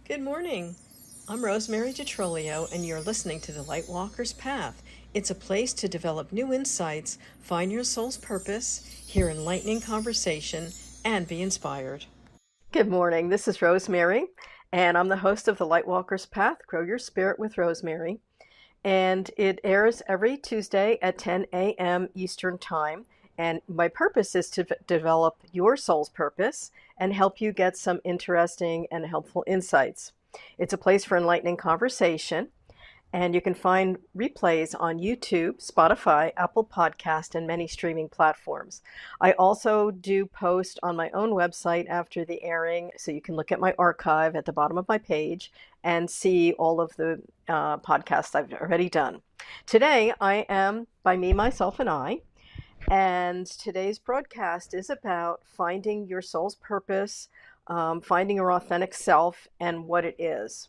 Good morning. I'm Rosemary DiTrolio, and you're listening to The Lightwalker's Path. It's a place to develop new insights, find your soul's purpose, hear enlightening conversation, and be inspired. Good morning. This is Rosemary, and I'm the host of The Lightwalker's Path, Grow Your Spirit with Rosemary. And it airs every Tuesday at 10 a.m. Eastern Time. And my purpose is to develop your soul's purpose and help you get some interesting and helpful insights. It's a place for enlightening conversation, and you can find replays on YouTube, Spotify, Apple Podcast, and many streaming platforms. I also do post on my own website after the airing, so you can look at my archive at the bottom of my page and see all of the podcasts I've already done. Today, I am by me, myself, and I. And today's broadcast is about finding your soul's purpose, finding your authentic self, and what it is.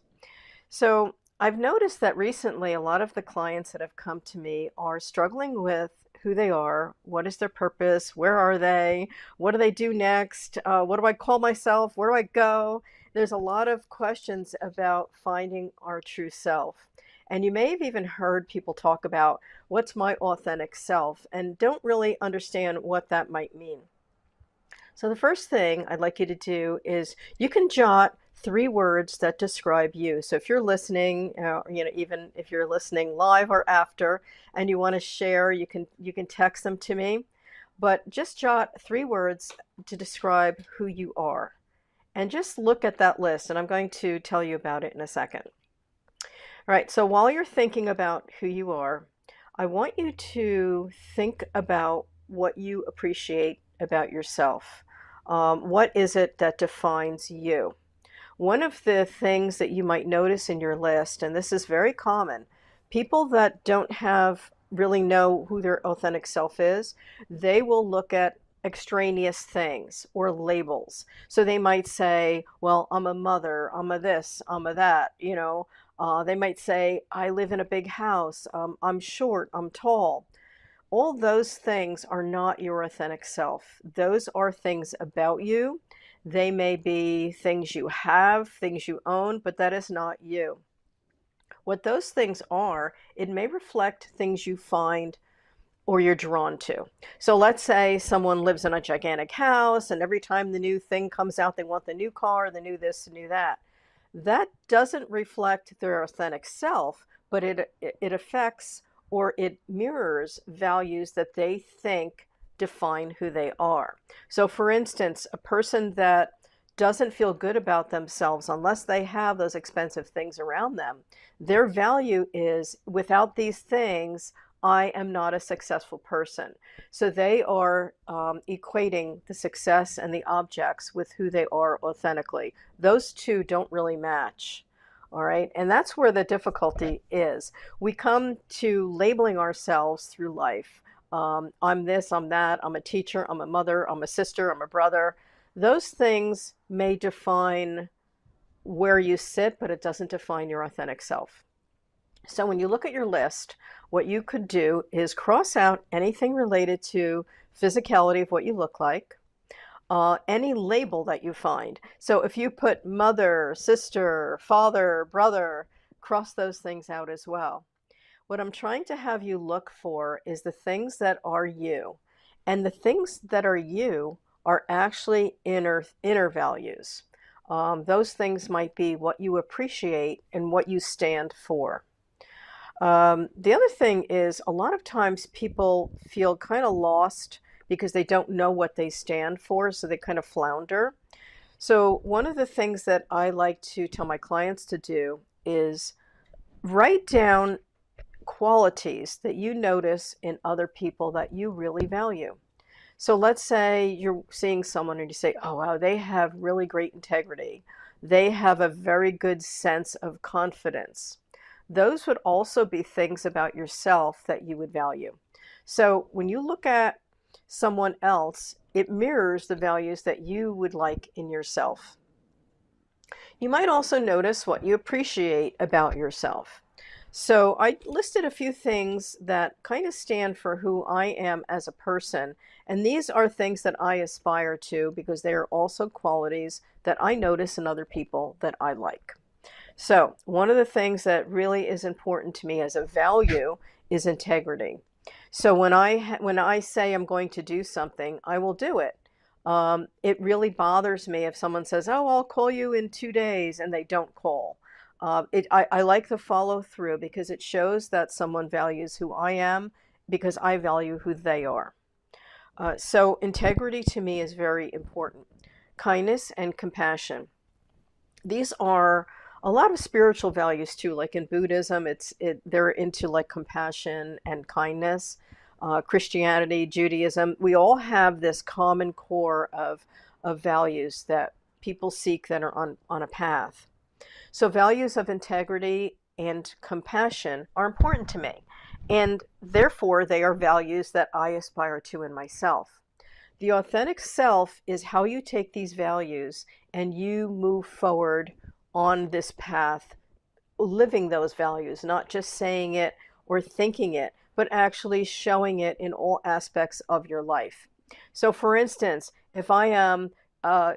So I've noticed that recently a lot of the clients that have come to me are struggling with who they are, what is their purpose, where are they, what do they do next, what do I call myself, where do I go? There's a lot of questions about finding our true self. And you may have even heard people talk about what's my authentic self and don't really understand what that might mean. So the first thing I'd like you to do is you can jot 3 words that describe you. So if you're listening, even if you're listening live or after, and you want to share, you can text them to me. But just jot 3 words to describe who you are, and just look at that list. And I'm going to tell you about it in a second. All right. So while you're thinking about who you are, I want you to think about what you appreciate about yourself. What is it that defines you? One of the things that you might notice in your list, and this is very common, people that don't really know who their authentic self is, they will look at extraneous things or labels. So they might say, well, I'm a mother, I'm a this, I'm a that, they might say, I live in a big house, I'm short, I'm tall. All those things are not your authentic self. Those are things about you. They may be things you have, things you own, but that is not you. What those things are, it may reflect things you find or you're drawn to. So let's say someone lives in a gigantic house, and every time the new thing comes out, they want the new car, the new this, the new that. That doesn't reflect their authentic self, but it affects or it mirrors values that they think define who they are. So for instance, a person that doesn't feel good about themselves unless they have those expensive things around them, their value is, without these things, I am not a successful person. So they are equating the success and the objects with who they are authentically. Those two don't really match. All right. And that's where the difficulty is. We come to labeling ourselves through life. I'm this, I'm that, I'm a teacher, I'm a mother, I'm a sister, I'm a brother. Those things may define where you sit, but it doesn't define your authentic self. So when you look at your list, what you could do is cross out anything related to physicality of what you look like, any label that you find. So if you put mother, sister, father, brother, cross those things out as well. What I'm trying to have you look for is the things that are you. And the things that are you are actually inner values. Those things might be what you appreciate and what you stand for. The other thing is, a lot of times people feel kind of lost because they don't know what they stand for, so they kind of flounder. So one of the things that I like to tell my clients to do is write down qualities that you notice in other people that you really value. So let's say you're seeing someone and you say, oh, wow, they have really great integrity. They have a very good sense of confidence. Those would also be things about yourself that you would value. So when you look at someone else, it mirrors the values that you would like in yourself. You might also notice what you appreciate about yourself. So I listed a few things that kind of stand for who I am as a person. And these are things that I aspire to because they are also qualities that I notice in other people that I like. So one of the things that really is important to me as a value is integrity. So when I say I'm going to do something, I will do it. It really bothers me if someone says, "Oh, I'll call you in 2 days," and they don't call. I like the follow through because it shows that someone values who I am because I value who they are. So integrity to me is very important. Kindness and compassion. These are a lot of spiritual values too. Like in Buddhism, they're into like compassion and kindness. Christianity, Judaism, we all have this common core of values that people seek that are on a path. So values of integrity and compassion are important to me, and therefore they are values that I aspire to in myself. The authentic self is how you take these values and you move forward on this path, living those values, not just saying it or thinking it, but actually showing it in all aspects of your life. So, for instance, if I am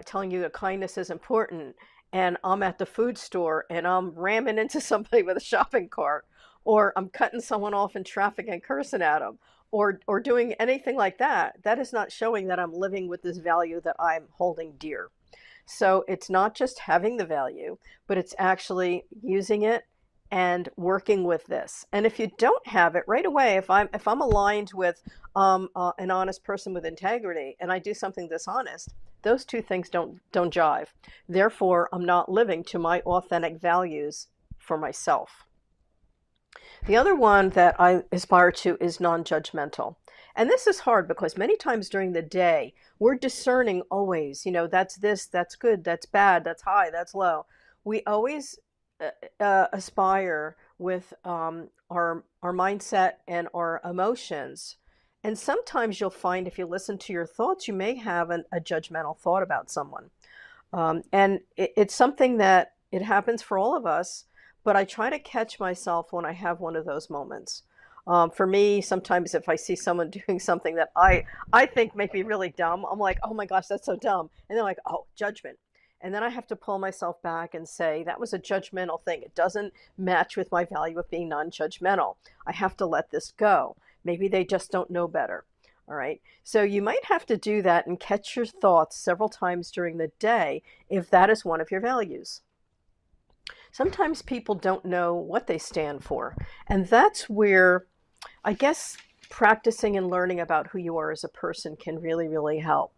telling you that kindness is important and I'm at the food store and I'm ramming into somebody with a shopping cart, or I'm cutting someone off in traffic and cursing at them, or doing anything like that, that is not showing that I'm living with this value that I'm holding dear. So it's not just having the value, but it's actually using it and working with this. And if you don't have it right away, if I'm aligned with an honest person with integrity, and I do something dishonest, those two things don't jive. Therefore, I'm not living to my authentic values for myself. The other one that I aspire to is non-judgmental. And this is hard because many times during the day, we're discerning always, that's this, that's good, that's bad, that's high, that's low. We always aspire with our mindset and our emotions. And sometimes you'll find if you listen to your thoughts, you may have a judgmental thought about someone. And it's something that it happens for all of us, but I try to catch myself when I have one of those moments. For me, sometimes if I see someone doing something that I think may be really dumb, I'm like, oh my gosh, that's so dumb. And they're like, oh, judgment. And then I have to pull myself back and say, that was a judgmental thing. It doesn't match with my value of being non-judgmental. I have to let this go. Maybe they just don't know better. All right. So you might have to do that and catch your thoughts several times during the day if that is one of your values. Sometimes people don't know what they stand for. And that's where I guess practicing and learning about who you are as a person can really, really help.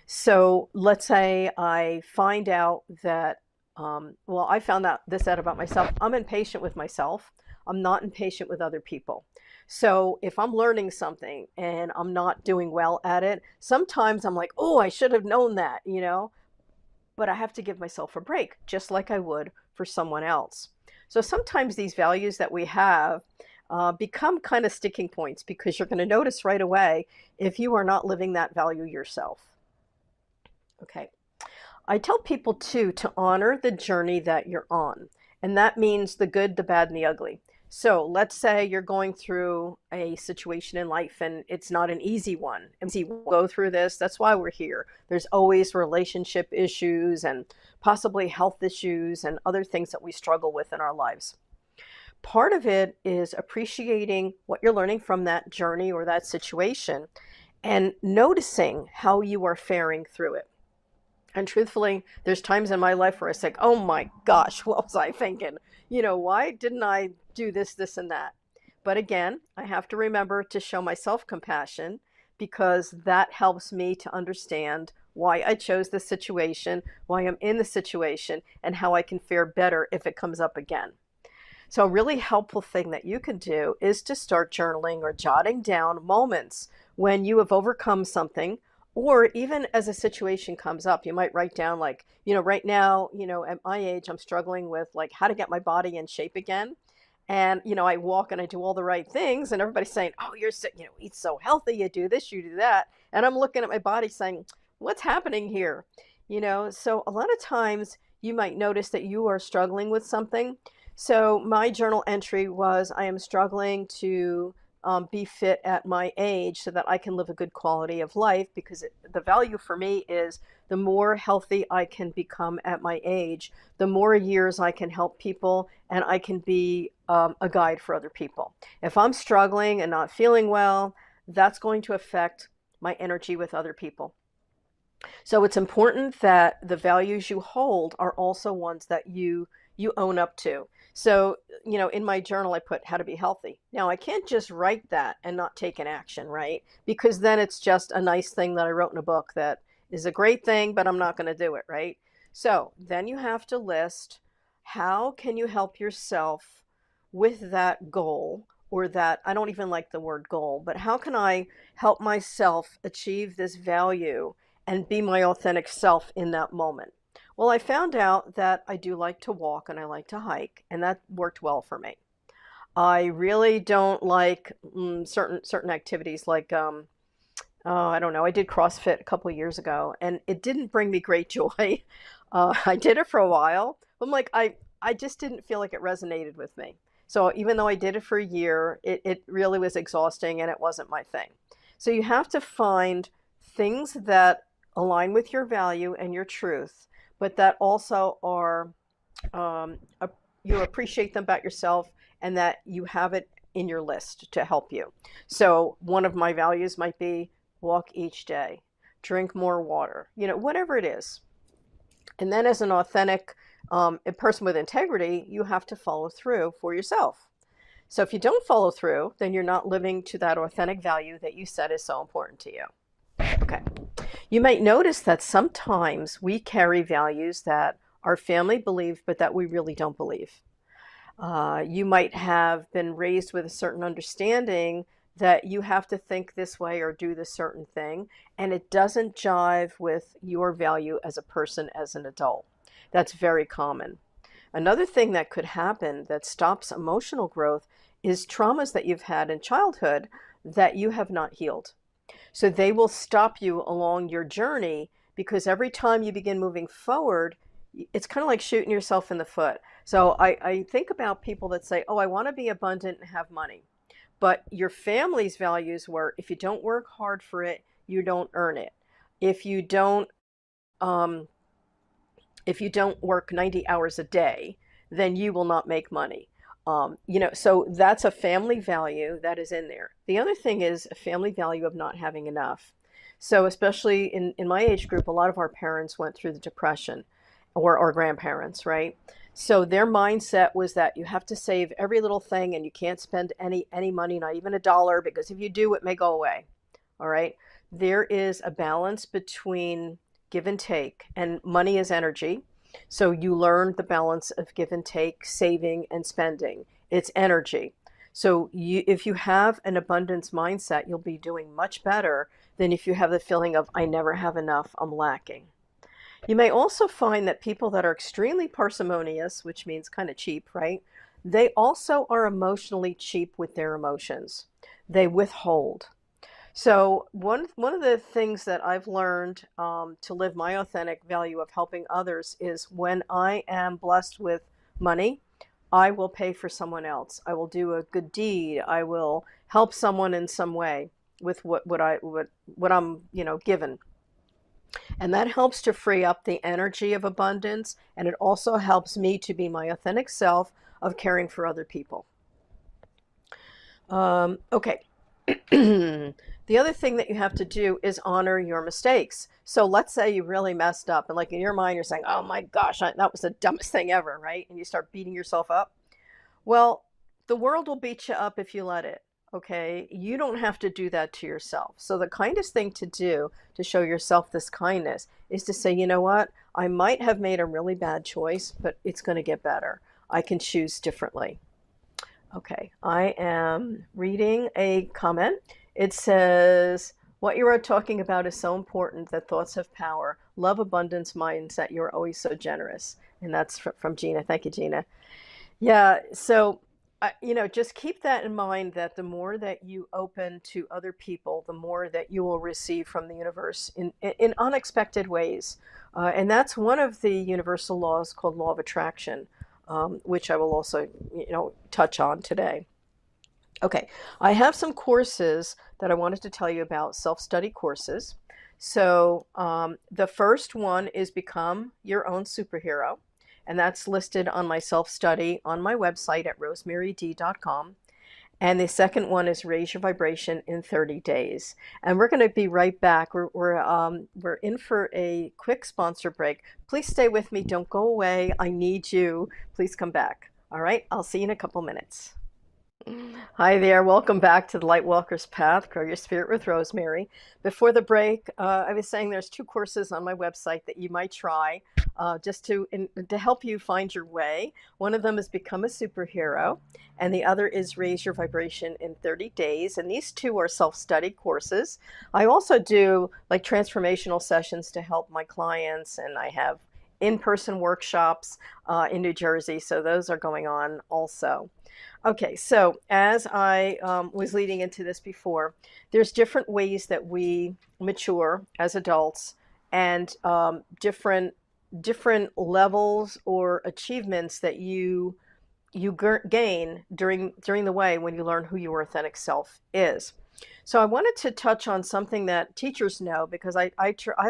So let's say I find out that, I found out about myself. I'm impatient with myself. I'm not impatient with other people. So if I'm learning something and I'm not doing well at it, sometimes I'm like, oh, I should have known that. But I have to give myself a break, just like I would for someone else. So sometimes these values that we have become kind of sticking points because you're going to notice right away if you are not living that value yourself. Okay. I tell people too to honor the journey that you're on. And that means the good, the bad, and the ugly. So let's say you're going through a situation in life and it's not an easy one. And we'll go through this. That's why we're here. There's always relationship issues and possibly health issues and other things that we struggle with in our lives. Part of it is appreciating what you're learning from that journey or that situation and noticing how you are faring through it. And truthfully, there's times in my life where I say, oh my gosh, what was I thinking? Why didn't I do this, this, and that? But again, I have to remember to show myself compassion because that helps me to understand why I chose this situation, why I'm in the situation, and how I can fare better if it comes up again. So a really helpful thing that you can do is to start journaling or jotting down moments when you have overcome something. Or even as a situation comes up, you might write down like, right now, at my age, I'm struggling with like how to get my body in shape again. And, I walk and I do all the right things and everybody's saying, oh, you're so, eat so healthy. You do this, you do that. And I'm looking at my body saying, what's happening here? So a lot of times you might notice that you are struggling with something. So my journal entry was, I am struggling to be fit at my age so that I can live a good quality of life, because the value for me is the more healthy I can become at my age, the more years I can help people and I can be a guide for other people. If I'm struggling and not feeling well, that's going to affect my energy with other people. So it's important that the values you hold are also ones that you own up to. So, in my journal I put how to be healthy. Now, I can't just write that and not take an action, right? Because then it's just a nice thing that I wrote in a book that is a great thing, but I'm not going to do it, right? So, then you have to list how can you help yourself with that goal, or that, I don't even like the word goal, but how can I help myself achieve this value and be my authentic self in that moment? Well, I found out that I do like to walk and I like to hike, and that worked well for me. I really don't like certain activities like oh, I don't know. I did CrossFit a couple of years ago, and it didn't bring me great joy. I did it for a while. I'm like, I just didn't feel like it resonated with me. So even though I did it for a year, it really was exhausting and it wasn't my thing. So you have to find things that align with your value and your truth, but that also are um, a, you appreciate them about yourself, and that you have it in your list to help you. So one of my values might be walk each day, drink more water, whatever it is. And then, as an authentic a person with integrity, you have to follow through for yourself. So if you don't follow through, then you're not living to that authentic value that you said is so important to you. Okay. You might notice that sometimes we carry values that our family believe, but that we really don't believe. You might have been raised with a certain understanding that you have to think this way or do this certain thing, and it doesn't jive with your value as a person, as an adult. That's very common. Another thing that could happen that stops emotional growth is traumas that you've had in childhood that you have not healed. So they will stop you along your journey, because every time you begin moving forward, it's kind of like shooting yourself in the foot. So I think about people that say, oh, I want to be abundant and have money. But your family's values were, if you don't work hard for it, you don't earn it. If you don't um, if you don't work 90 hours a day, then you will not make money. So that's a family value that is in there. The other thing is a family value of not having enough. So especially in my age group, a lot of our parents went through the Depression, or our grandparents, right? So their mindset was that you have to save every little thing and you can't spend any money, not even a dollar, because if you do, it may go away. All right. There is a balance between give and take, and money is energy. So you learn the balance of give and take, saving and spending. It's energy. So if you have an abundance mindset, you'll be doing much better than if you have the feeling of, I never have enough, I'm lacking. You may also find that people that are extremely parsimonious, which means kind of cheap, right? They also are emotionally cheap with their emotions. They withhold. So one of the things that I've learned to live my authentic value of helping others is, when I am blessed with money, I will pay for someone else. I will do a good deed. I will help someone in some way with what I'm given. And that helps to free up the energy of abundance, and it also helps me to be my authentic self of caring for other people. Okay. The other thing that you have to do is honor your mistakes. So let's say you really messed up, and like in your mind, you're saying, oh my gosh, that was the dumbest thing ever, right? And you start beating yourself up. Well, the world will beat you up if you let it. Okay. You don't have to do that to yourself. So the kindest thing to do to show yourself this kindness is to say, you know what? I might have made a really bad choice, but it's going to get better. I can choose differently. Okay, I am reading a comment. It says, what you are talking about is so important, that thoughts have power. Love, abundance, mindset. You're always so generous. And that's from Gina. Thank you, Gina. Yeah, so, just keep that in mind, that the more that you open to other people, the more that you will receive from the universe in unexpected ways. And that's one of the universal laws called law of attraction, which I will also, touch on today. Okay, I have some courses that I wanted to tell you about, self-study courses. So, the first one is Become Your Own Superhero, and that's listed on my self-study on my website at rosemaryd.com. And the second one is Raise Your Vibration in 30 Days. And we're going to be right back. We're in for a quick sponsor break. Please stay with me. Don't go away. I need you. Please come back. All right, I'll see you in a couple minutes. Hi there, welcome back to the Lightwalker's Path, Grow Your Spirit with Rosemary. Before the break, I was saying there's two courses on my website that you might try just to help you find your way. One of them is Become a Superhero, and the other is Raise Your Vibration in 30 Days. And these two are self-study courses. I also do like transformational sessions to help my clients, and I have in-person workshops in New Jersey, so those are going on also. Okay, so as I was leading into this before, there's different ways that we mature as adults, and different levels or achievements that you gain during the way when you learn who your authentic self is. So I wanted to touch on something that teachers know, because I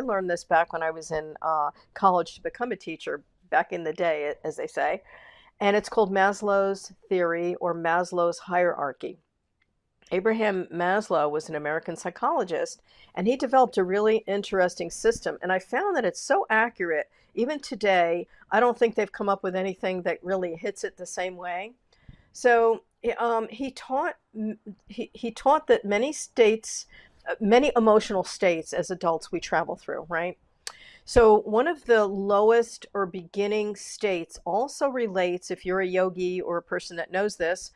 learned this back when I was in college to become a teacher back in the day, as they say, and it's called Maslow's theory or Maslow's hierarchy. Abraham Maslow was an American psychologist, and he developed a really interesting system. And I found that it's so accurate. Even today, I don't think they've come up with anything that really hits it the same way. So he taught that many emotional states as adults we travel through, right? So one of the lowest or beginning states also relates, if you're a yogi or a person that knows this,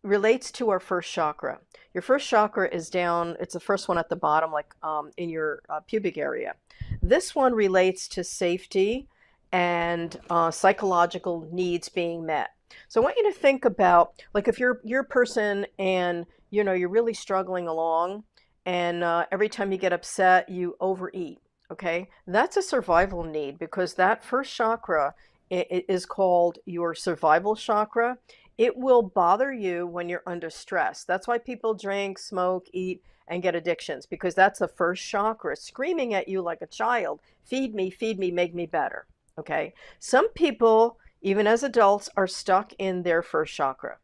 relates to our first chakra. Your first chakra is down, it's the first one at the bottom, like in your pubic area. This one relates to safety and psychological needs being met. So I want you to think about, like, if you're a person and you're really struggling along, and every time you get upset, you overeat. Okay, that's a survival need, because that first chakra is called your survival chakra. It will bother you when you're under stress. That's why people drink, smoke, eat, and get addictions, because that's the first chakra screaming at you like a child. Feed me, make me better. Okay. Some people, even as adults, are stuck in their first chakra.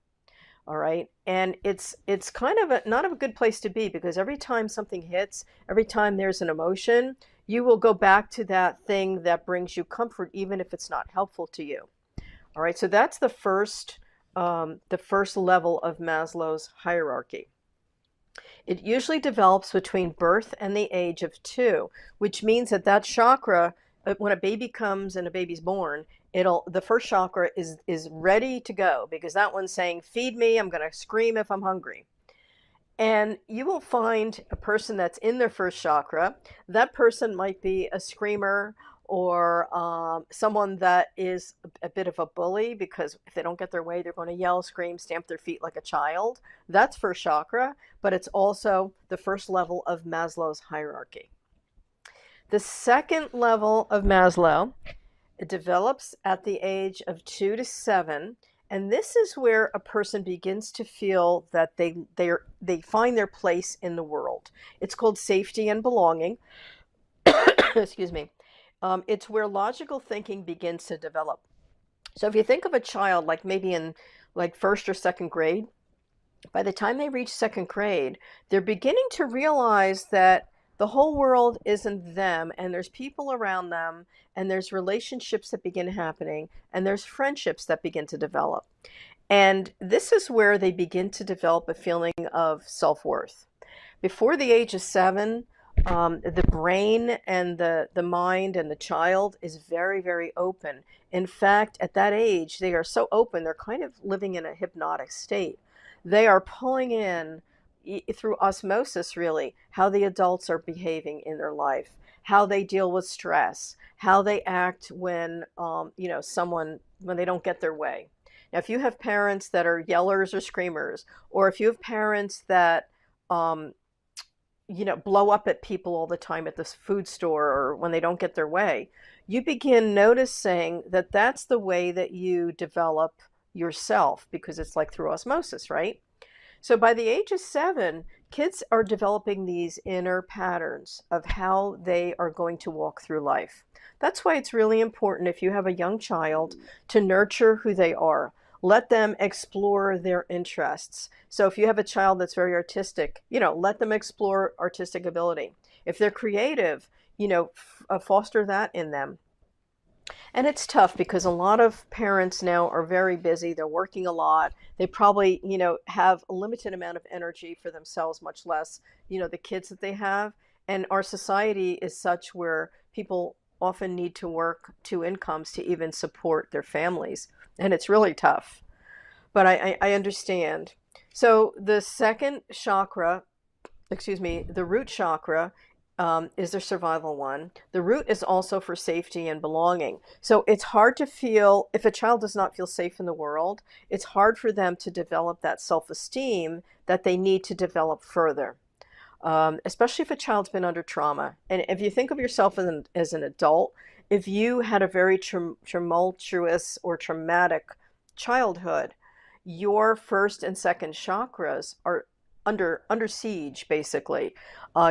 All right. And it's kind of not a good place to be, because every time something hits, every time there's an emotion, you will go back to that thing that brings you comfort, even if it's not helpful to you. All right. So that's the first level of Maslow's hierarchy. It usually develops between birth and the age of 2, which means that chakra, when a baby comes and a baby's born, the first chakra is ready to go, because that one's saying, feed me, I'm going to scream if I'm hungry. And you will find a person that's in their first chakra. That person might be a screamer, or someone that is a bit of a bully, because if they don't get their way, they're going to yell, scream, stamp their feet like a child. That's first chakra, but it's also the first level of Maslow's hierarchy. The second level of Maslow, it develops at the age of 2 to 7. And this is where a person begins to feel that they find their place in the world. It's called safety and belonging. Excuse me. It's where logical thinking begins to develop. So if you think of a child, like maybe in like first or second grade, by the time they reach second grade, they're beginning to realize that the whole world isn't them, and there's people around them, and there's relationships that begin happening, and there's friendships that begin to develop. And this is where they begin to develop a feeling of self-worth. Before the age of 7, the brain and the mind and the child is very, very open. In fact, at that age, they are so open, they're kind of living in a hypnotic state. They are pulling in, through osmosis, really, how the adults are behaving in their life, how they deal with stress, how they act when, when they don't get their way. Now, if you have parents that are yellers or screamers, or if you have parents that, um, blow up at people all the time at this food store, or when they don't get their way, you begin noticing that that's the way that you develop yourself, because it's like through osmosis, right? So by the age of 7, kids are developing these inner patterns of how they are going to walk through life. That's why it's really important if you have a young child to nurture who they are. Let them explore their interests. So if you have a child that's very artistic, let them explore artistic ability. If they're creative, foster that in them. And it's tough because a lot of parents now are very busy. They're working a lot. They probably, have a limited amount of energy for themselves, much less, the kids that they have. And our society is such where people often need to work two incomes to even support their families. And it's really tough. But I understand. So the second chakra, excuse me, the root chakra is their survival one. The root is also for safety and belonging. So it's hard to feel, if a child does not feel safe in the world, it's hard for them to develop that self-esteem that they need to develop further, especially if a child's been under trauma. And if you think of yourself as an adult, if you had a very tumultuous or traumatic childhood, your first and second chakras are under siege, basically.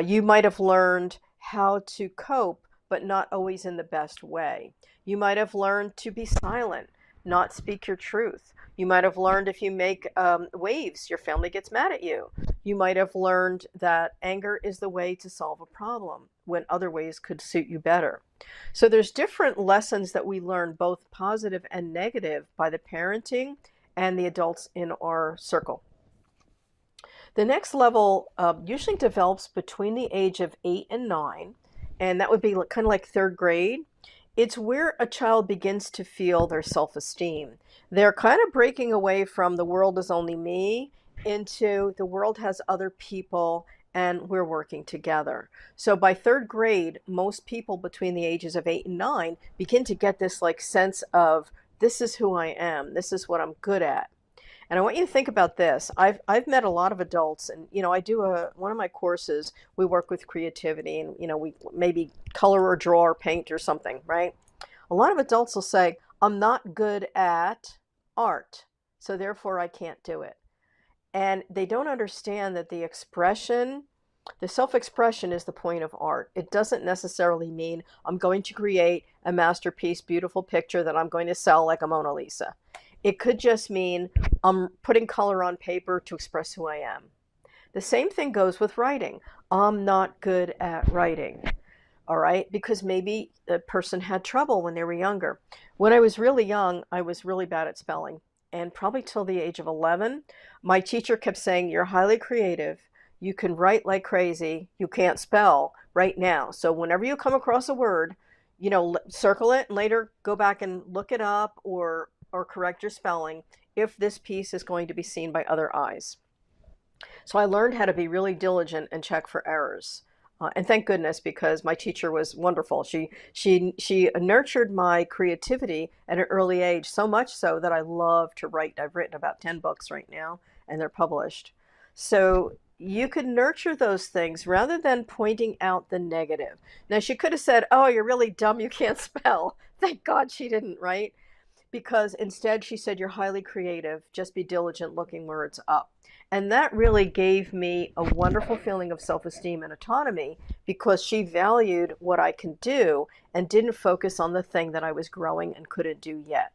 You might have learned how to cope, but not always in the best way. You might have learned to be silent, not speak your truth. You might have learned if you make waves, your family gets mad at you. You might have learned that anger is the way to solve a problem when other ways could suit you better. So there's different lessons that we learn, both positive and negative, by the parenting and the adults in our circle. The next level usually develops between the age of 8 and 9, and that would be kind of like third grade. It's where a child begins to feel their self-esteem. They're kind of breaking away from the world is only me into the world has other people and we're working together. So by third grade, most people between the ages of 8 and 9 begin to get this like sense of this is who I am, this is what I'm good at. And I want you to think about this. I've met a lot of adults, and I do one of my courses. We work with creativity, and we maybe color or draw or paint or something, right? A lot of adults will say, "I'm not good at art, so therefore I can't do it." And they don't understand that the self-expression is the point of art. It doesn't necessarily mean I'm going to create a masterpiece, beautiful picture that I'm going to sell like a Mona Lisa. It could just mean I'm putting color on paper to express who I am. The same thing goes with writing. I'm not good at writing, all right? Because maybe the person had trouble when they were younger. When I was really young, I was really bad at spelling. And probably till the age of 11, my teacher kept saying, you're highly creative. You can write like crazy. You can't spell right now. So whenever you come across a word, circle it and later go back and look it up or correct your spelling if this piece is going to be seen by other eyes. So I learned how to be really diligent and check for errors. And thank goodness, because my teacher was wonderful. She nurtured my creativity at an early age, so much so that I love to write. I've written about 10 books right now, and they're published. So you could nurture those things rather than pointing out the negative. Now, she could have said, oh, you're really dumb, you can't spell. Thank God she didn't, right? Because instead she said, you're highly creative, just be diligent looking where it's up. And that really gave me a wonderful feeling of self-esteem and autonomy because she valued what I can do and didn't focus on the thing that I was growing and couldn't do yet.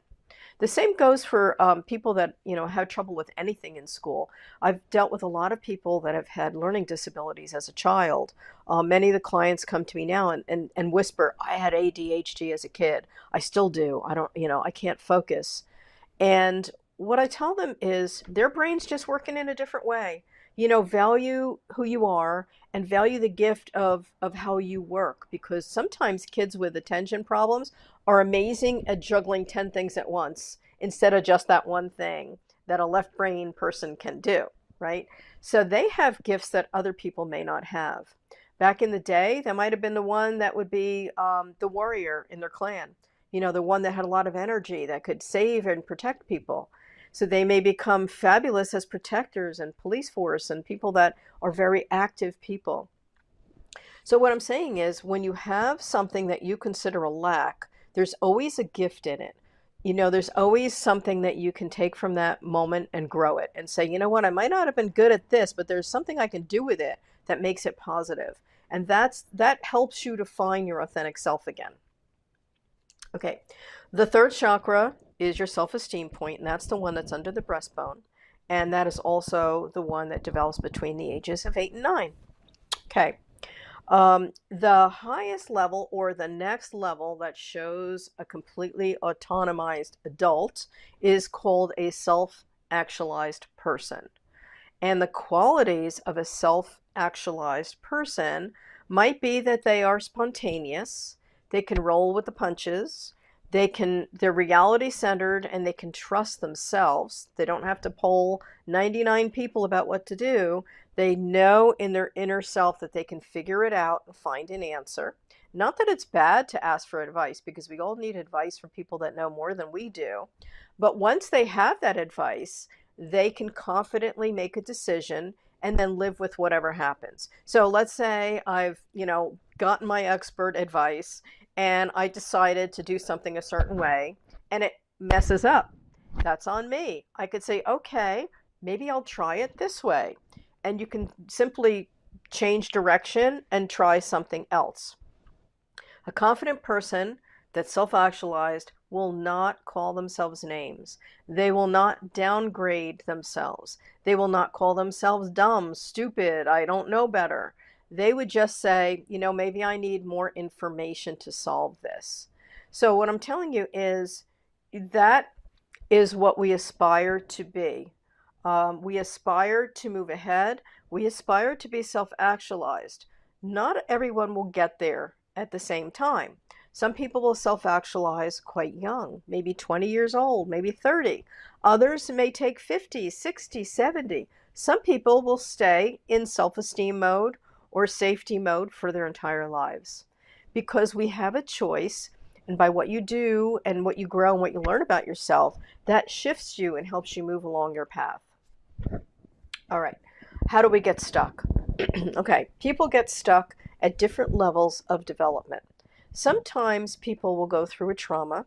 The same goes for people that have trouble with anything in school. I've dealt with a lot of people that have had learning disabilities as a child. Many of the clients come to me now and whisper, I had ADHD as a kid. I still do. I can't focus. And what I tell them is their brain's just working in a different way. Value who you are and value the gift of how you work, because sometimes kids with attention problems are amazing at juggling 10 things at once instead of just that one thing that a left brain person can do, right? So they have gifts that other people may not have. Back in the day, that might have been the one that would be the warrior in their clan, the one that had a lot of energy that could save and protect people. So they may become fabulous as protectors and police force and people that are very active people. So what I'm saying is when you have something that you consider a lack, there's always a gift in it. there's always something that you can take from that moment and grow it and say, you know what, I might not have been good at this, but there's something I can do with it that makes it positive. And that helps you to find your authentic self again. Okay. The third chakra is your self-esteem point, and that's the one that's under the breastbone. And that is also the one that develops between the ages of 8 and 9. Okay. The highest level, or the next level, that shows a completely autonomized adult is called a self-actualized person. And the qualities of a self-actualized person might be that they are spontaneous, they can roll with the punches, they're reality centered, and they can trust themselves. They don't have to poll 99 people about what to do. They know in their inner self that they can figure it out and find an answer. Not that it's bad to ask for advice, because we all need advice from people that know more than we do. But once they have that advice, they can confidently make a decision and then live with whatever happens. So let's say I've, gotten my expert advice and I decided to do something a certain way and it messes up. That's on me. I could say, okay, maybe I'll try it this way. And you can simply change direction and try something else. A confident person that's self-actualized will not call themselves names. They will not downgrade themselves. They will not call themselves dumb, stupid, I don't know better. They would just say, maybe I need more information to solve this. So what I'm telling you is that is what we aspire to be. We aspire to move ahead. We aspire to be self-actualized. Not everyone will get there at the same time. Some people will self-actualize quite young, maybe 20 years old, maybe 30. Others may take 50, 60, 70. Some people will stay in self-esteem mode or safety mode for their entire lives, because we have a choice. And by what you do and what you grow and what you learn about yourself, that shifts you and helps you move along your path. All right. How do we get stuck? Okay. People get stuck at different levels of development. Sometimes people will go through a trauma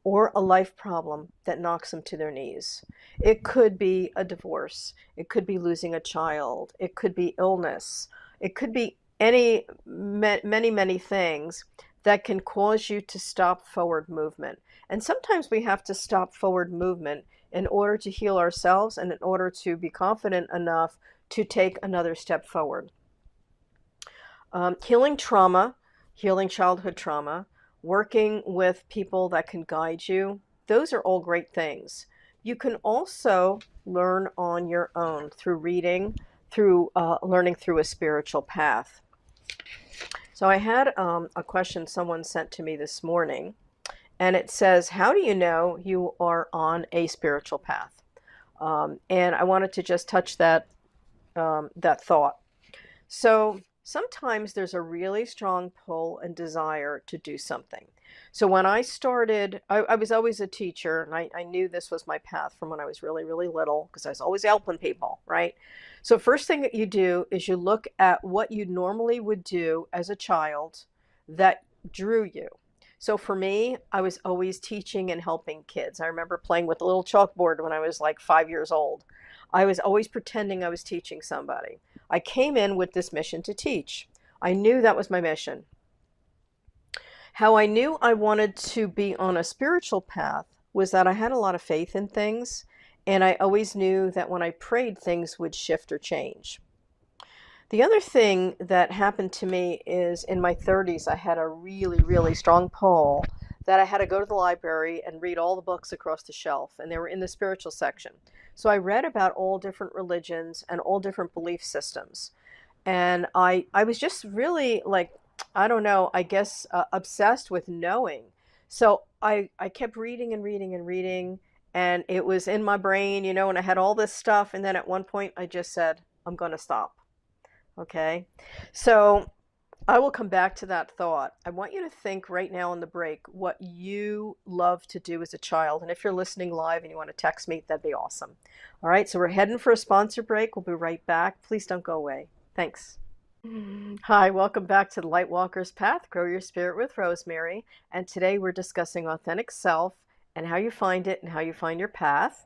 or a life problem that knocks them to their knees. It could be a divorce. It could be losing a child. It could be illness. It could be many things that can cause you to stop forward movement. And sometimes we have to stop forward movement in order to heal ourselves and in order to be confident enough to take another step forward. Healing trauma, healing childhood trauma, working with people that can guide you, those are all great things. You can also learn on your own through reading, through learning through a spiritual path. So I had a question someone sent to me this morning, and it says, how do you know you are on a spiritual path? And I wanted to just touch that thought. So sometimes there's a really strong pull and desire to do something. So when I started, I was always a teacher, and I knew this was my path from when I was really, really little, because I was always helping people, right? So first thing that you do is you look at what you normally would do as a child that drew you. So for me, I was always teaching and helping kids. I remember playing with a little chalkboard when I was like 5 years old. I was always pretending I was teaching somebody. I came in with this mission to teach. I knew that was my mission. How I knew I wanted to be on a spiritual path was that I had a lot of faith in things, and I always knew that when I prayed, things would shift or change. The other thing that happened to me is in my 30s, I had a really, really strong pull that I had to go to the library and read all the books across the shelf, and they were in the spiritual section. So I read about all different religions and all different belief systems. And I was just really like, I don't know, I guess obsessed with knowing. So I kept reading and reading and reading, and it was in my brain, and I had all this stuff. And then at one point I just said, I'm going to stop. Okay. So I will come back to that thought. I want you to think right now on the break what you love to do as a child. And if you're listening live and you want to text me, that'd be awesome. All right. So we're heading for a sponsor break. We'll be right back. Please don't go away. Thanks. Hi, welcome back to the Lightwalker's Path, Grow Your Spirit with Rosemary. And today we're discussing authentic self and how you find it and how you find your path.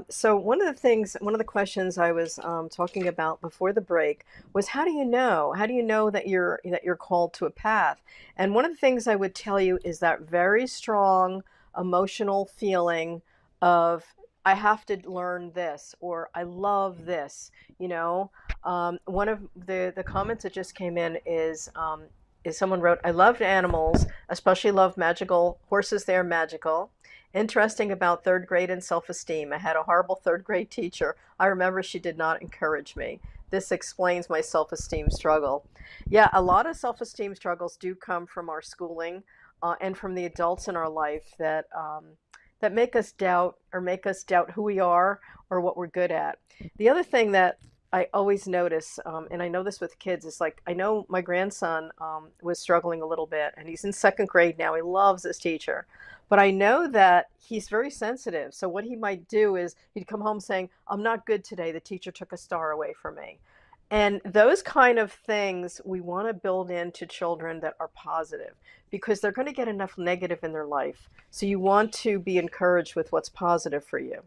So one of the questions I was talking about before the break was, how do you know? How do you know that you're called to a path? And one of the things I would tell you is that very strong emotional feeling of, I have to learn this, or I love this. You know, one of the comments that just came in is someone wrote, I loved animals, especially love magical horses. They're magical. Interesting about third grade and self-esteem. I had a horrible third grade teacher. I remember she did not encourage me. This explains my self-esteem struggle. Yeah, a lot of self-esteem struggles do come from our schooling, and from the adults in our life that make us doubt, or make us doubt who we are or what we're good at. The other thing that I always notice, and I know this with kids, is like, I know my grandson was struggling a little bit, and he's in second grade now. He loves his teacher. But I know that he's very sensitive. So what he might do is he'd come home saying, I'm not good today. The teacher took a star away from me. And those kind of things we want to build into children that are positive, because they're going to get enough negative in their life. So you want to be encouraged with what's positive for you.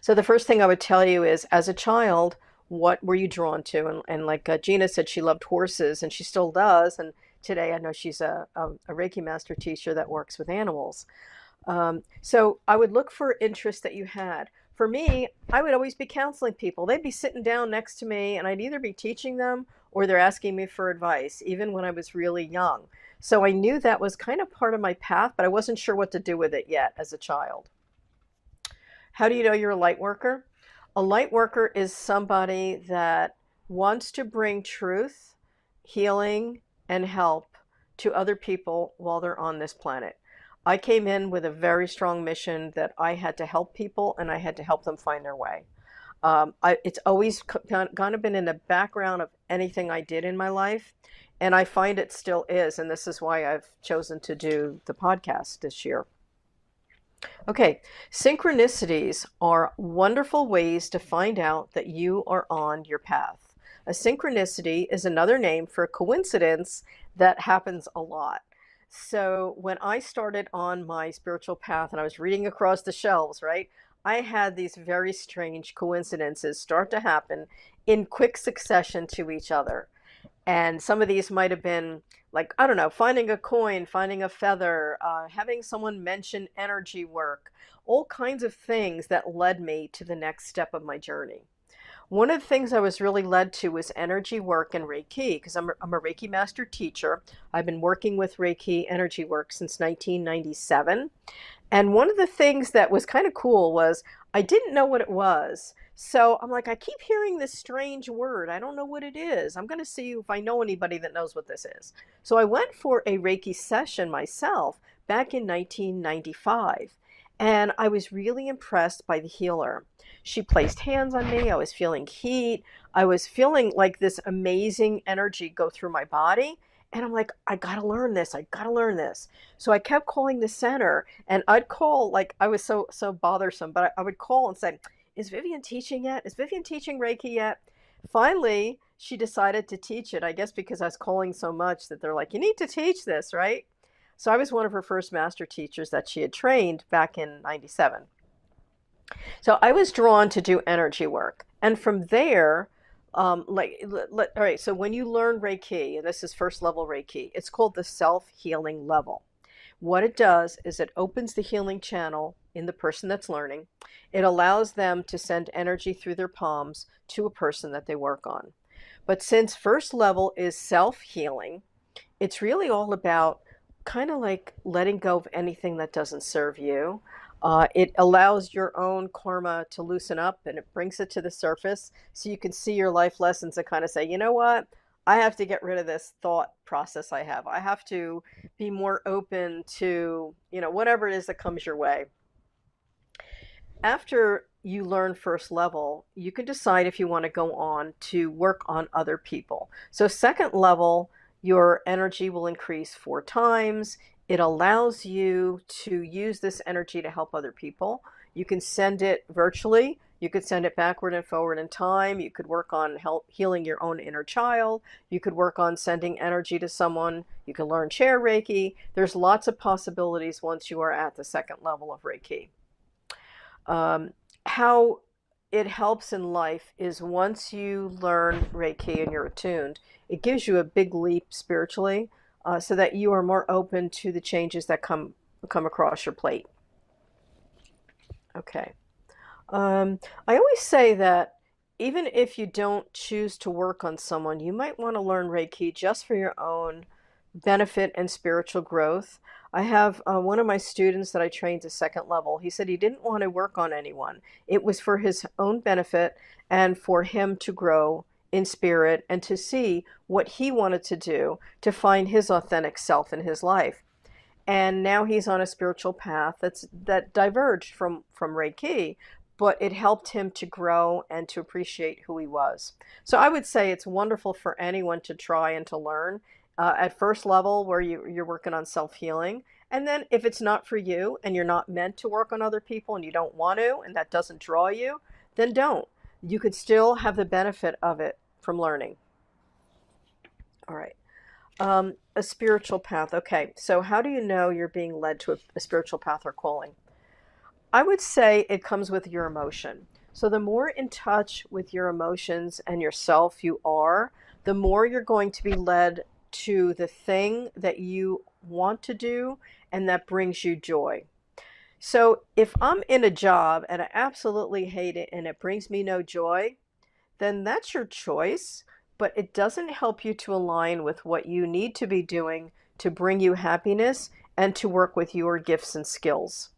So the first thing I would tell you is, as a child, what were you drawn to? And like Gina said, she loved horses, and she still does. And today I know she's a Reiki master teacher that works with animals. So I would look for interests that you had. For me, I would always be counseling people. They'd be sitting down next to me, and I'd either be teaching them or they're asking me for advice, even when I was really young. So I knew that was kind of part of my path, but I wasn't sure what to do with it yet as a child. How do you know you're a light worker? A light worker is somebody that wants to bring truth, healing, and help to other people while they're on this planet. I came in with a very strong mission that I had to help people, and I had to help them find their way. It's always kind of been in the background of anything I did in my life, and I find it still is. And this is why I've chosen to do the podcast this year. Okay, synchronicities are wonderful ways to find out that you are on your path. A synchronicity is another name for a coincidence that happens a lot. So when I started on my spiritual path and I was reading across the shelves, right, I had these very strange coincidences start to happen in quick succession to each other. And some of these might have been like, I don't know, finding a coin, finding a feather, having someone mention energy work, all kinds of things that led me to the next step of my journey. One of the things I was really led to was energy work and Reiki, because I'm a Reiki master teacher. I've been working with Reiki energy work since 1997. And one of the things that was kind of cool was I didn't know what it was. So I'm like, I keep hearing this strange word. I don't know what it is. I'm going to see if I know anybody that knows what this is. So I went for a Reiki session myself back in 1995. And I was really impressed by the healer. She placed hands on me. I was feeling heat. I was feeling like this amazing energy go through my body. And I'm like, I got to learn this. I got to learn this. So I kept calling the center, and I'd call, like, I was so bothersome, but I would call and say, is Vivian teaching yet? Is Vivian teaching Reiki yet? Finally, she decided to teach it, I guess because I was calling so much that they're like, you need to teach this, right? So I was one of her first master teachers that she had trained back in 97. So I was drawn to do energy work. And from there, all right, so when you learn Reiki, and this is first level Reiki, it's called the self-healing level. What it does is it opens the healing channel in the person that's learning. It allows them to send energy through their palms to a person that they work on. But since first level is self-healing, it's really all about kind of like letting go of anything that doesn't serve you. It allows your own karma to loosen up, and it brings it to the surface so you can see your life lessons and kind of say, you know what? I have to get rid of this thought process I have. I have to be more open to, whatever it is that comes your way. After you learn first level, you can decide if you want to go on to work on other people. So second level, your energy will increase 4 times. It allows you to use this energy to help other people. You can send it virtually. You could send it backward and forward in time. You could work on healing your own inner child. You could work on sending energy to someone. You can learn chair Reiki. There's lots of possibilities once you are at the second level of Reiki. How it helps in life is once you learn Reiki and you're attuned, it gives you a big leap spiritually, so that you are more open to the changes that come across your plate. Okay. I always say that even if you don't choose to work on someone, you might want to learn Reiki just for your own benefit and spiritual growth. I have one of my students that I trained to second level. He said he didn't want to work on anyone. It was for his own benefit and for him to grow in spirit and to see what he wanted to do to find his authentic self in his life. And now he's on a spiritual path that diverged from Reiki, but it helped him to grow and to appreciate who he was. So I would say it's wonderful for anyone to try and to learn at first level, where you're working on self-healing. And then if it's not for you and you're not meant to work on other people and you don't want to, and that doesn't draw you, then don't. You could still have the benefit of it from learning. All right. A spiritual path. Okay, so how do you know you're being led to a spiritual path or calling? I would say it comes with your emotion. So the more in touch with your emotions and yourself you are, the more you're going to be led to the thing that you want to do and that brings you joy. So if I'm in a job and I absolutely hate it and it brings me no joy, then that's your choice, but it doesn't help you to align with what you need to be doing to bring you happiness and to work with your gifts and skills.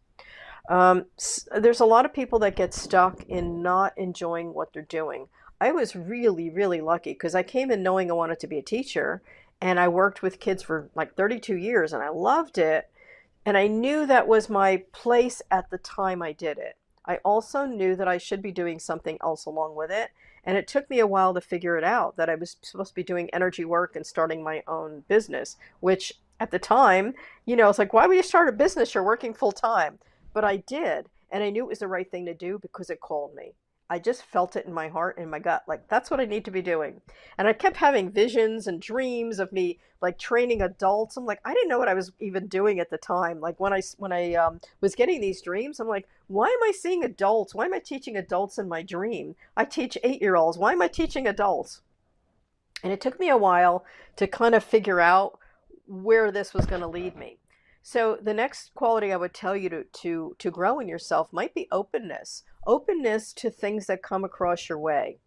There's a lot of people that get stuck in not enjoying what they're doing. I was really, really lucky because I came in knowing I wanted to be a teacher, and I worked with kids for like 32 years and I loved it. And I knew that was my place at the time I did it. I also knew that I should be doing something else along with it. And it took me a while to figure it out that I was supposed to be doing energy work and starting my own business, which at the time, it's like, why would you start a business? You're working full time. But I did. And I knew it was the right thing to do because it called me. I just felt it in my heart and my gut. Like, that's what I need to be doing. And I kept having visions and dreams of me like training adults. I'm like, I didn't know what I was even doing at the time. Like when I was getting these dreams, I'm like, why am I seeing adults? Why am I teaching adults in my dream? I teach 8-year-olds. Why am I teaching adults? And it took me a while to kind of figure out where this was going to lead me. So the next quality I would tell you to grow in yourself might be openness. Openness to things that come across your way.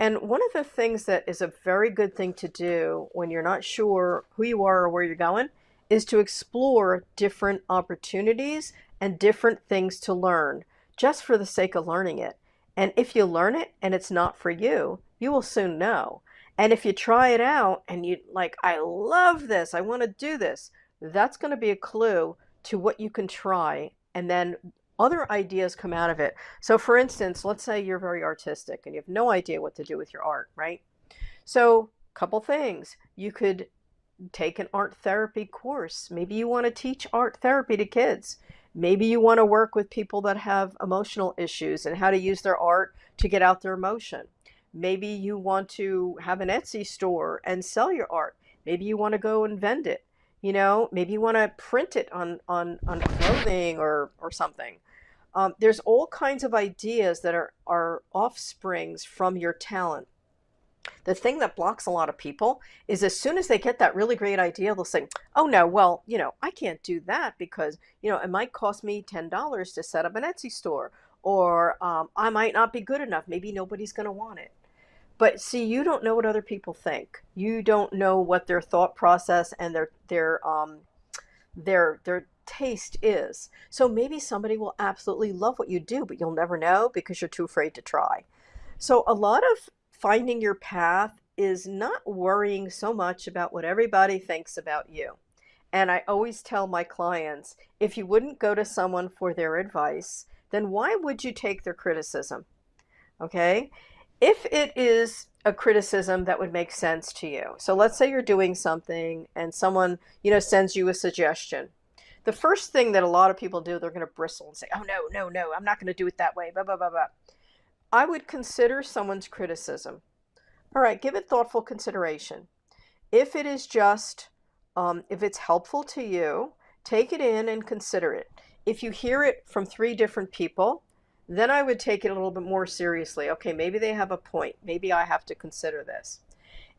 And one of the things that is a very good thing to do when you're not sure who you are or where you're going is to explore different opportunities and different things to learn just for the sake of learning it. And if you learn it and it's not for you, you will soon know. And if you try it out and you like, I love this, I want to do this, that's going to be a clue to what you can try. And then other ideas come out of it. So for instance, let's say you're very artistic and you have no idea what to do with your art, right? So a couple things. You could take an art therapy course. Maybe you want to teach art therapy to kids. Maybe you want to work with people that have emotional issues and how to use their art to get out their emotion. Maybe you want to have an Etsy store and sell your art. Maybe you want to go and vend it. Maybe you want to print it on clothing or something. There's all kinds of ideas that are offsprings from your talent. The thing that blocks a lot of people is as soon as they get that really great idea, they'll say, oh no, well, I can't do that because, it might cost me $10 to set up an Etsy store, or I might not be good enough. Maybe nobody's going to want it. But see, you don't know what other people think. You don't know what their thought process and their taste is. So maybe somebody will absolutely love what you do, but you'll never know because you're too afraid to try. So a lot of finding your path is not worrying so much about what everybody thinks about you. And I always tell my clients, if you wouldn't go to someone for their advice, then why would you take their criticism? Okay? If it is a criticism that would make sense to you. So let's say you're doing something and someone, sends you a suggestion. The first thing that a lot of people do, they're going to bristle and say, oh, no, I'm not going to do it that way, blah, blah, blah, blah. I would consider someone's criticism. All right, give it thoughtful consideration. If it is just, if it's helpful to you, take it in and consider it. If you hear it from three different people, then I would take it a little bit more seriously. Okay, maybe they have a point. Maybe I have to consider this.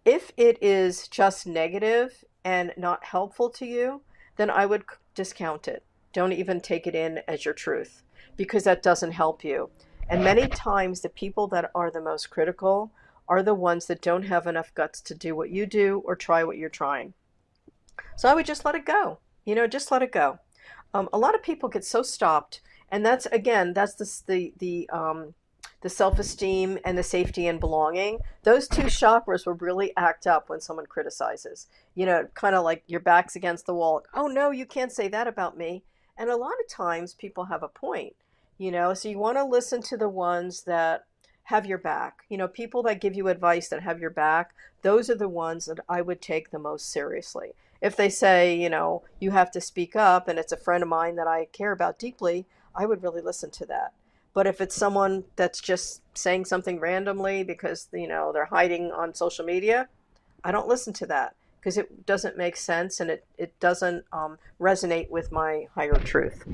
If it is just negative and not helpful to you, then I would discount it. Don't even take it in as your truth, because that doesn't help you. And many times the people that are the most critical are the ones that don't have enough guts to do what you do or try what you're trying. So I would just let it go. Just let it go. A lot of people get so stopped, and that's again, that's the self-esteem and the safety and belonging. Those two chakras will really act up when someone criticizes. Kind of like your back's against the wall. Oh no, you can't say that about me. And a lot of times people have a point. So you want to listen to the ones that have your back. People that give you advice that have your back, those are the ones that I would take the most seriously. If they say, you have to speak up and it's a friend of mine that I care about deeply, I would really listen to that. But if it's someone that's just saying something randomly because, they're hiding on social media, I don't listen to that because it doesn't make sense and it doesn't resonate with my higher truth.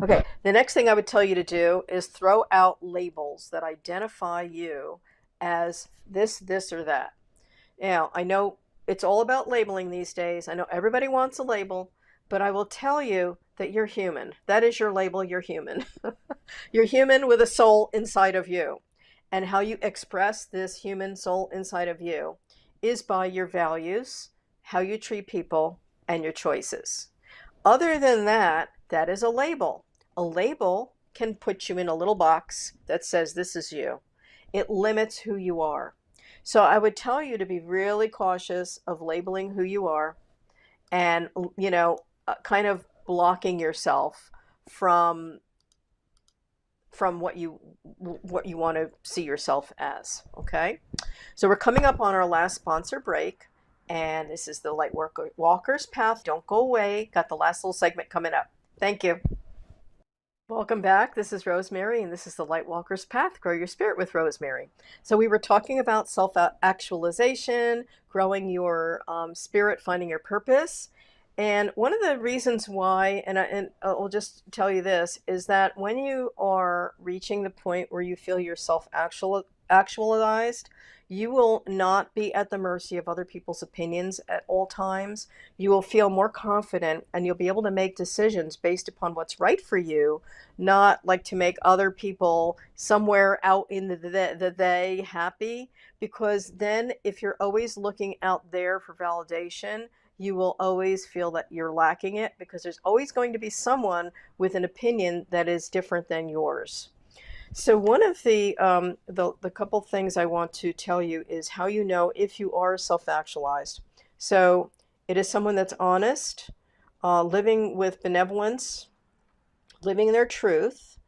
Okay, the next thing I would tell you to do is throw out labels that identify you as this, or that. Now, I know it's all about labeling these days. I know everybody wants a label, but I will tell you that you're human. That is your label, you're human. You're human with a soul inside of you. And how you express this human soul inside of you is by your values, how you treat people, and your choices. Other than that, that is a label. A label can put you in a little box that says this is you. It limits who you are. So I would tell you to be really cautious of labeling who you are and, kind of blocking yourself from what you want to see yourself as. Okay, so we're coming up on our last sponsor break, and this is the Lightworker's Path. Don't go away. Got the last little segment coming up. Thank you. Welcome back. This is Rosemary, and this is the Lightwalker's Path, Grow Your Spirit with Rosemary. So we were talking about self-actualization, growing your spirit, finding your purpose. And one of the reasons why, and I'll just tell you this, is that when you are reaching the point where you feel yourself actualized, you will not be at the mercy of other people's opinions at all times. You will feel more confident and you'll be able to make decisions based upon what's right for you, not like to make other people somewhere out in the they happy. Because then if you're always looking out there for validation, you will always feel that you're lacking it, because there's always going to be someone with an opinion that is different than yours. So one of the couple things I want to tell you is how you know if you are self-actualized. So it is someone that's honest, living with benevolence, living their truth,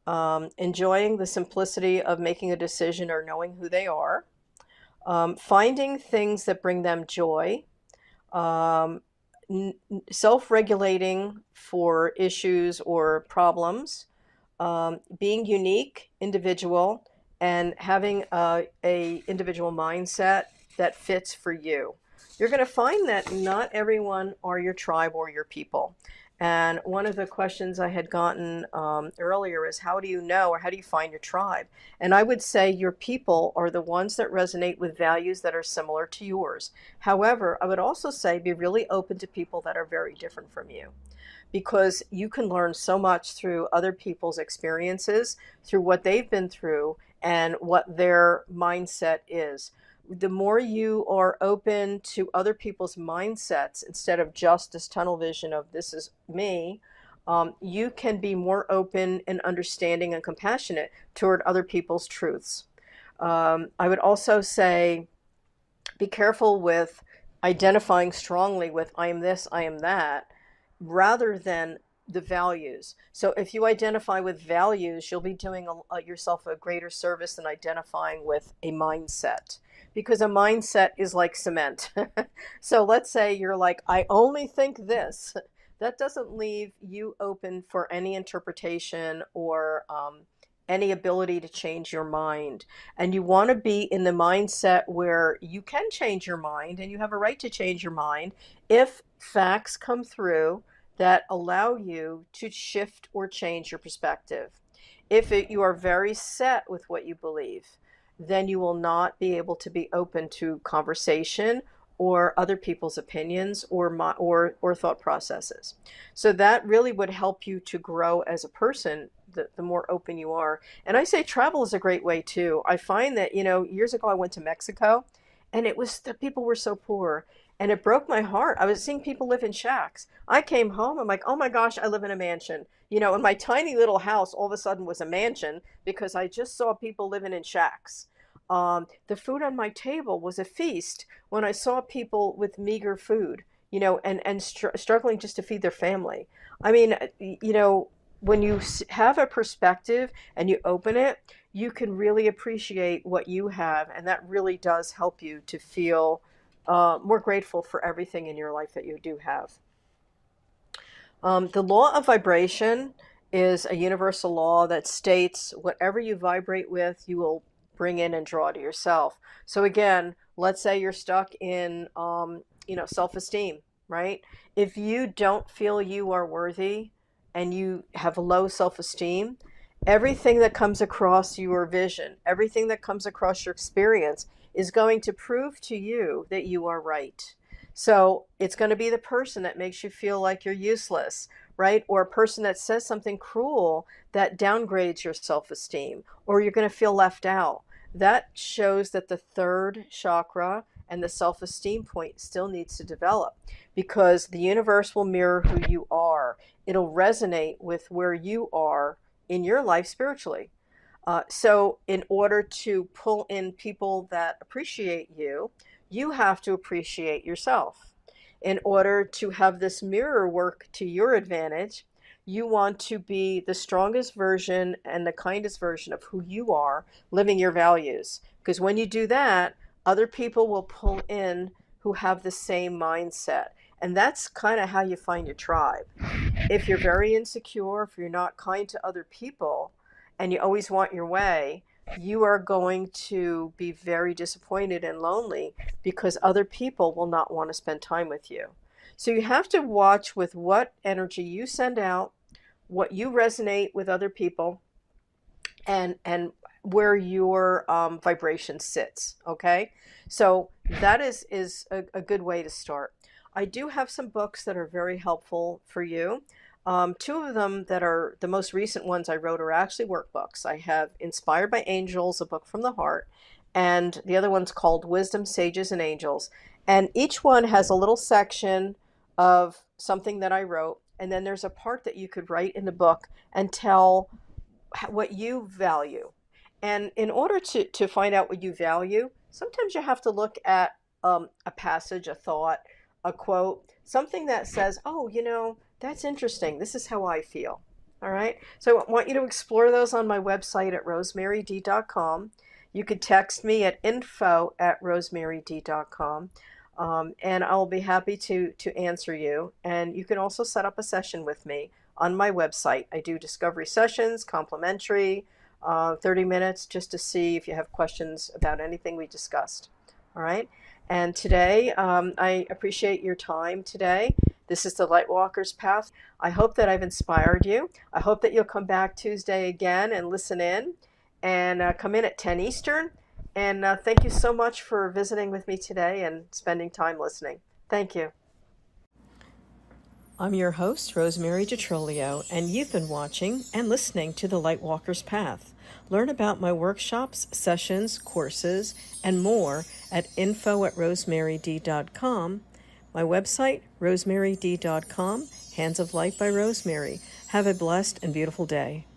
enjoying the simplicity of making a decision or knowing who they are, finding things that bring them joy, self-regulating for issues or problems, being unique, individual, and having a individual mindset that fits for you. You're going to find that not everyone are your tribe or your people. And one of the questions I had gotten earlier is, how do you know, or how do you find your tribe? And I would say your people are the ones that resonate with values that are similar to yours. However, I would also say be really open to people that are very different from you, because you can learn so much through other people's experiences, through what they've been through and what their mindset is. The more you are open to other people's mindsets instead of just this tunnel vision of this is me, you can be more open and understanding and compassionate toward other people's truths. I would also say be careful with identifying strongly with I am this, I am that, rather than the values. So if you identify with values, you'll be doing yourself a greater service than identifying with a mindset, because a mindset is like cement. So let's say you're like, I only think this. That doesn't leave you open for any interpretation or any ability to change your mind. And you want to be in the mindset where you can change your mind and you have a right to change your mind if facts come through that allow you to shift or change your perspective. If you are very set with what you believe, then you will not be able to be open to conversation or other people's opinions or thought processes. So that really would help you to grow as a person, the more open you are. And I say travel is a great way too. I find that, years ago I went to Mexico and the people were so poor and it broke my heart. I was seeing people live in shacks. I came home, I'm like, oh my gosh, I live in a mansion. And my tiny little house all of a sudden was a mansion because I just saw people living in shacks. The food on my table was a feast when I saw people with meager food, and struggling just to feed their family. I mean, when you have a perspective and you open it, you can really appreciate what you have, and that really does help you to feel more grateful for everything in your life that you do have. The law of vibration is a universal law that states whatever you vibrate with, you will bring in and draw to yourself. So again, let's say you're stuck in, self-esteem, right? If you don't feel you are worthy and you have low self-esteem, everything that comes across your vision, everything that comes across your experience is going to prove to you that you are right. So it's going to be the person that makes you feel like you're useless, right? Or a person that says something cruel that downgrades your self-esteem, or you're going to feel left out. That shows that the third chakra and the self-esteem point still needs to develop, because the universe will mirror who you are. It'll resonate with where you are in your life spiritually. So in order to pull in people that appreciate you, you have to appreciate yourself. In order to have this mirror work to your advantage, you want to be the strongest version and the kindest version of who you are, living your values. Because when you do that, other people will pull in who have the same mindset. And that's kind of how you find your tribe. If you're very insecure, if you're not kind to other people, and you always want your way, you are going to be very disappointed and lonely because other people will not want to spend time with you. So you have to watch with what energy you send out, what you resonate with other people, and where your vibration sits. Okay, so that is a good way to start. I do have some books that are very helpful for you. Two of them that are the most recent ones I wrote are actually workbooks. I have Inspired by Angels, a book from the heart, and the other one's called Wisdom, Sages, and Angels. And each one has a little section of something that I wrote, and then there's a part that you could write in the book and tell what you value. And in order to find out what you value, sometimes you have to look at a passage, a thought, a quote, something that says, oh, that's interesting. This is how I feel. All right. So I want you to explore those on my website at rosemaryd.com. You could text me at info@rosemaryd.com. And I'll be happy to answer you. And you can also set up a session with me on my website. I do discovery sessions, complimentary, 30 minutes, just to see if you have questions about anything we discussed. All right. And today, I appreciate your time today. This is the Lightwalker's Path. I hope that I've inspired you. I hope that you'll come back Tuesday again and listen in, and come in at 10 Eastern. And thank you so much for visiting with me today and spending time listening. Thank you. I'm your host, Rosemary DiTrolio, and you've been watching and listening to The Lightwalker's Path. Learn about my workshops, sessions, courses, and more at info@rosemaryd.com. My website, rosemaryd.com, Hands of Light by Rosemary. Have a blessed and beautiful day.